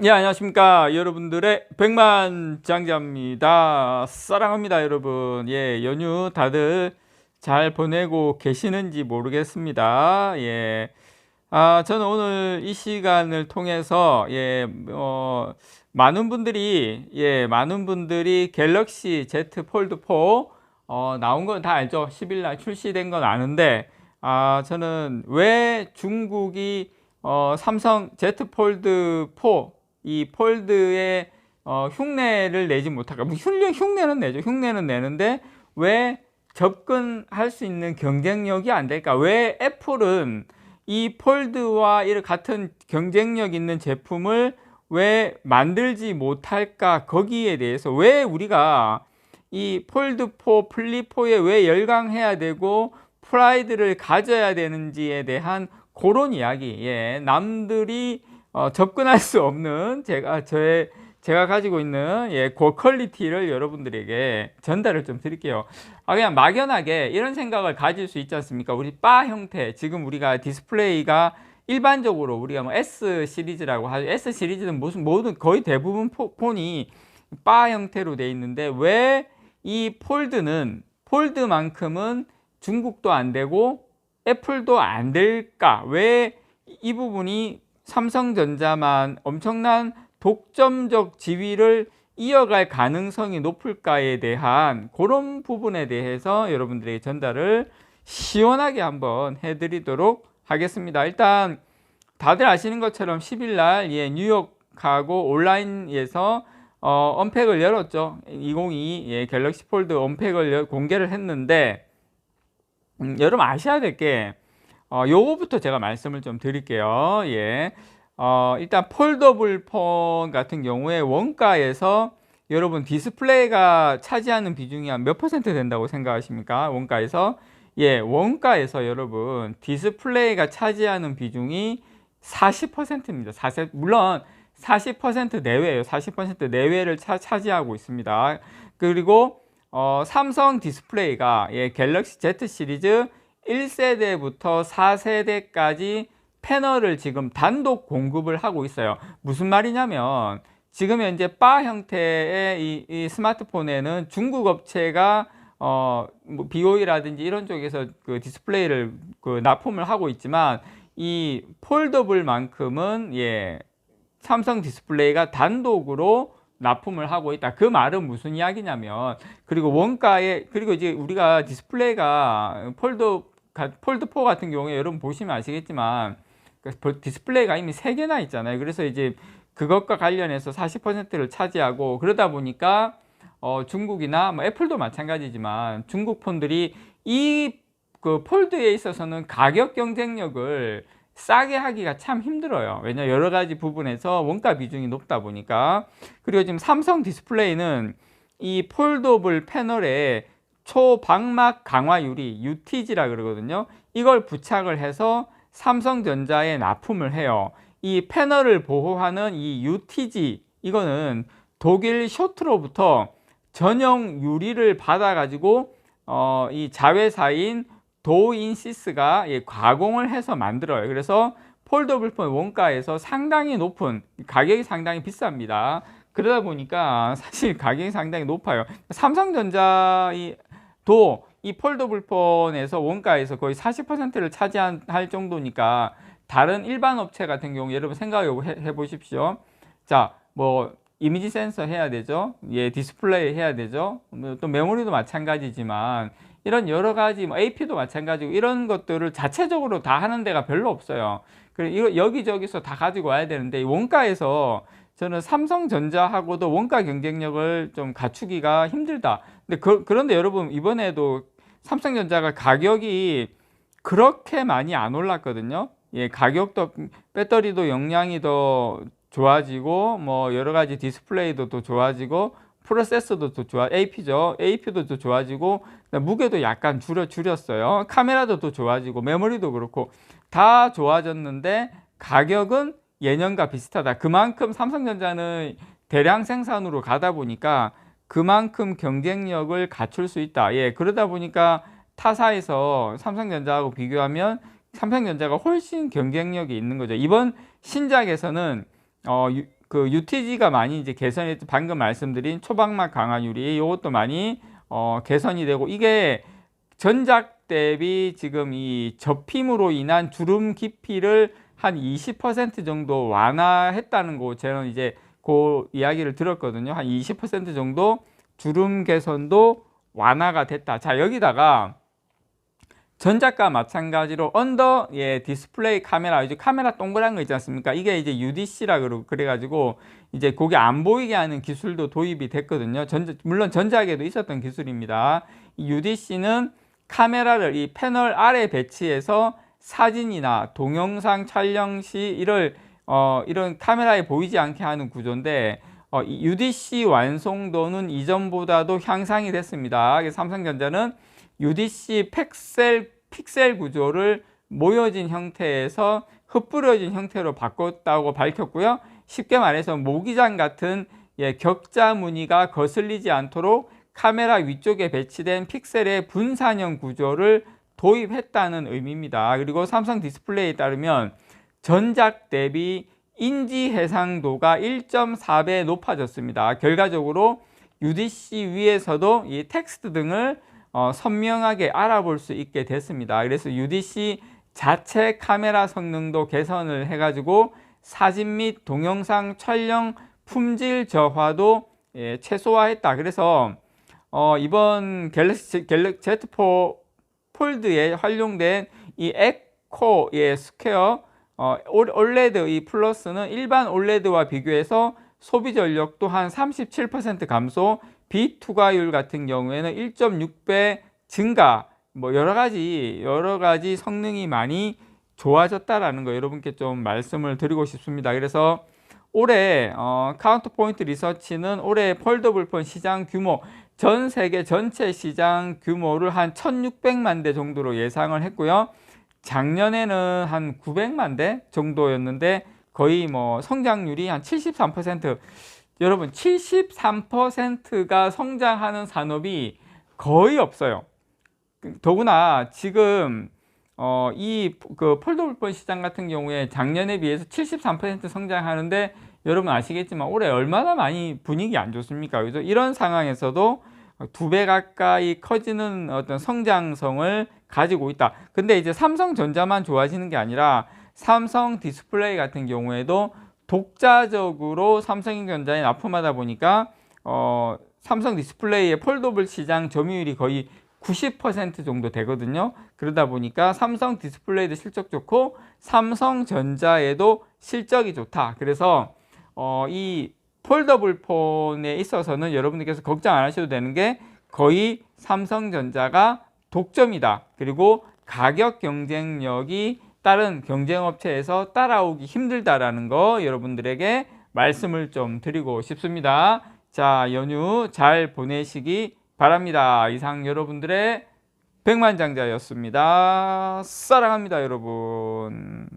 예, 안녕하십니까. 여러분들의 백만장자입니다. 사랑합니다, 여러분. 예, 연휴 다들 잘 보내고 계시는지 모르겠습니다. 예. 저는 오늘 이 시간을 통해서, 많은 분들이 갤럭시 Z 폴드 4, 나온 건 다 알죠. 10일 날 출시된 건 아는데, 저는 왜 중국이, 삼성 Z 폴드 4, 이 폴드의 흉내를 내지 못할까? 뭐 흉내는 내죠. 흉내는 내는데 왜 접근할 수 있는 경쟁력이 안 될까? 왜 애플은 이 폴드와 이런 같은 경쟁력 있는 제품을 왜 만들지 못할까? 거기에 대해서 왜 우리가 이 폴드 4, 플립 4에 왜 열광해야 되고 프라이드를 가져야 되는지에 대한 그런 이야기. 예, 남들이 접근할 수 없는 제가 가지고 있는 고퀄리티를 여러분들에게 전달을 좀 드릴게요. 그냥 막연하게 이런 생각을 가질 수 있지 않습니까? 우리 바 형태, 지금 우리가 디스플레이가 일반적으로 우리가 뭐 S 시리즈라고 하죠. S 시리즈는 모든 거의 대부분 폰이 바 형태로 되어 있는데 왜 이 폴드만큼은 중국도 안 되고 애플도 안 될까? 왜 이 부분이 삼성전자만 엄청난 독점적 지위를 이어갈 가능성이 높을까에 대한 그런 부분에 대해서 여러분들에게 전달을 시원하게 한번 해드리도록 하겠습니다. 일단 다들 아시는 것처럼 10일 날 뉴욕하고 온라인에서 언팩을 열었죠. 2022 갤럭시 폴드 언팩을 공개를 했는데 여러분 아셔야 될 게 요거부터 제가 말씀을 좀 드릴게요. 일단 폴더블 폰 같은 경우에 원가에서 여러분 디스플레이가 차지하는 비중이 한 몇 퍼센트 된다고 생각하십니까? 원가에서 원가에서 여러분 디스플레이가 차지하는 비중이 40%입니다. 물론 40% 내외예요. 40% 내외를 차지하고 있습니다. 그리고 삼성 디스플레이가 갤럭시 Z 시리즈 1세대부터 4세대까지 패널을 지금 단독 공급을 하고 있어요. 무슨 말이냐면 지금 현재 바 형태의 이 스마트폰에는 중국 업체가 뭐 BOE라든지 이런 쪽에서 그 디스플레이를 납품을 하고 있지만 이 폴더블만큼은 삼성 디스플레이가 단독으로 납품을 하고 있다. 그 말은 무슨 이야기냐면 그리고 이제 우리가 디스플레이가 폴드 4 같은 경우에 여러분 보시면 아시겠지만 디스플레이가 이미 3개나 있잖아요. 그래서 이제 그것과 관련해서 40%를 차지하고 그러다 보니까 중국이나 뭐 애플도 마찬가지지만 중국 폰들이 이 그 폴드에 있어서는 가격 경쟁력을 싸게 하기가 참 힘들어요. 왜냐 여러 가지 부분에서 원가 비중이 높다 보니까. 그리고 지금 삼성 디스플레이는 이 폴더블 패널에 초방막 강화 유리 UTG라 그러거든요. 이걸 부착을 해서 삼성전자에 납품을 해요. 이 패널을 보호하는 이 UTG 이거는 독일 쇼트로부터 전용 유리를 받아 가지고 이 자회사인 도인시스가 가공을 해서 만들어요. 그래서 폴더블 폰 원가에서 상당히 높은 가격이 상당히 비쌉니다. 그러다 보니까 사실 가격이 상당히 높아요. 삼성전자도 이 폴더블 폰에서 원가에서 거의 40%를 차지할 정도니까 다른 일반 업체 같은 경우 여러분 생각해 보십시오. 자, 뭐 이미지 센서 해야 되죠. 디스플레이 해야 되죠. 또 메모리도 마찬가지지만 이런 여러 가지 뭐 AP도 마찬가지고 이런 것들을 자체적으로 다 하는 데가 별로 없어요. 그리고 여기저기서 다 가지고 와야 되는데 원가에서 저는 삼성전자하고도 원가 경쟁력을 좀 갖추기가 힘들다. 근데 그런데 여러분 이번에도 삼성전자가 가격이 그렇게 많이 안 올랐거든요. 가격도 배터리도 용량이 더 좋아지고 뭐 여러 가지 디스플레이도 더 좋아지고 프로세서도 더 AP도 더 좋아지고 무게도 약간 줄였어요. 카메라도 더 좋아지고 메모리도 그렇고 다 좋아졌는데 가격은 예년과 비슷하다. 그만큼 삼성전자는 대량 생산으로 가다 보니까 그만큼 경쟁력을 갖출 수 있다. 그러다 보니까 타사에서 삼성전자하고 비교하면 삼성전자가 훨씬 경쟁력이 있는 거죠. 이번 신작에서는 그 UTG가 많이 이제 개선이, 방금 말씀드린 초박막 강화유리 이것도 많이 개선이 되고, 이게 전작 대비 지금 이 접힘으로 인한 주름 깊이를 한 20% 정도 완화했다는 거, 저는 이제 그 이야기를 들었거든요. 한 20% 정도 주름 개선도 완화가 됐다. 자, 여기다가 전작과 마찬가지로 언더 디스플레이 카메라, 이제 카메라 동그란 거 있지 않습니까? 이게 이제 UDC라 그래가지고 이제 그게 안 보이게 하는 기술도 도입이 됐거든요. 물론 전작에도 있었던 기술입니다. 이 UDC는 카메라를 이 패널 아래 배치해서 사진이나 동영상 촬영 시 이런 카메라에 보이지 않게 하는 구조인데, 이 UDC 완성도는 이전보다도 향상이 됐습니다. 삼성전자는 UDC 픽셀 구조를 모여진 형태에서 흩뿌려진 형태로 바꿨다고 밝혔고요. 쉽게 말해서 모기장 같은 격자 무늬가 거슬리지 않도록 카메라 위쪽에 배치된 픽셀의 분산형 구조를 도입했다는 의미입니다. 그리고 삼성 디스플레이에 따르면 전작 대비 인지 해상도가 1.4배 높아졌습니다. 결과적으로 UDC 위에서도 이 텍스트 등을 선명하게 알아볼 수 있게 됐습니다. 그래서 UDC 자체 카메라 성능도 개선을 해가지고 사진 및 동영상 촬영 품질 저하도 최소화했다. 그래서 이번 갤럭시 Z4 폴드에 활용된 이 에코 스퀘어 올레드 이 플러스는 일반 올레드와 비교해서 소비 전력도 한 37% 감소, 빛 투과율 같은 경우에는 1.6배 증가, 뭐 여러 가지 성능이 많이 좋아졌다라는 거 여러분께 좀 말씀을 드리고 싶습니다. 그래서 올해 카운터포인트 리서치는 올해 폴더블 폰 시장 규모, 전 세계 전체 시장 규모를 한 1600만 대 정도로 예상을 했고요. 작년에는 한 900만 대 정도였는데 거의 뭐 성장률이 한 73%. 여러분 73%가 성장하는 산업이 거의 없어요. 더구나 지금 이 그 폴더블폰 시장 같은 경우에 작년에 비해서 73% 성장하는데, 여러분 아시겠지만 올해 얼마나 많이 분위기 안 좋습니까? 그래서 이런 상황에서도 2배 가까이 커지는 어떤 성장성을 가지고 있다. 근데 이제 삼성전자만 좋아지는 게 아니라 삼성 디스플레이 같은 경우에도 독자적으로 삼성전자에 납품하다 보니까 삼성 디스플레이의 폴더블 시장 점유율이 거의 90% 정도 되거든요. 그러다 보니까 삼성 디스플레이도 실적 좋고 삼성전자에도 실적이 좋다. 그래서 이 폴더블 폰에 있어서는 여러분들께서 걱정 안 하셔도 되는 게 거의 삼성전자가 독점이다. 그리고 가격 경쟁력이 다른 경쟁업체에서 따라오기 힘들다라는 거 여러분들에게 말씀을 좀 드리고 싶습니다. 자, 연휴 잘 보내시기 바랍니다. 이상 여러분들의 백만장자였습니다. 사랑합니다, 여러분.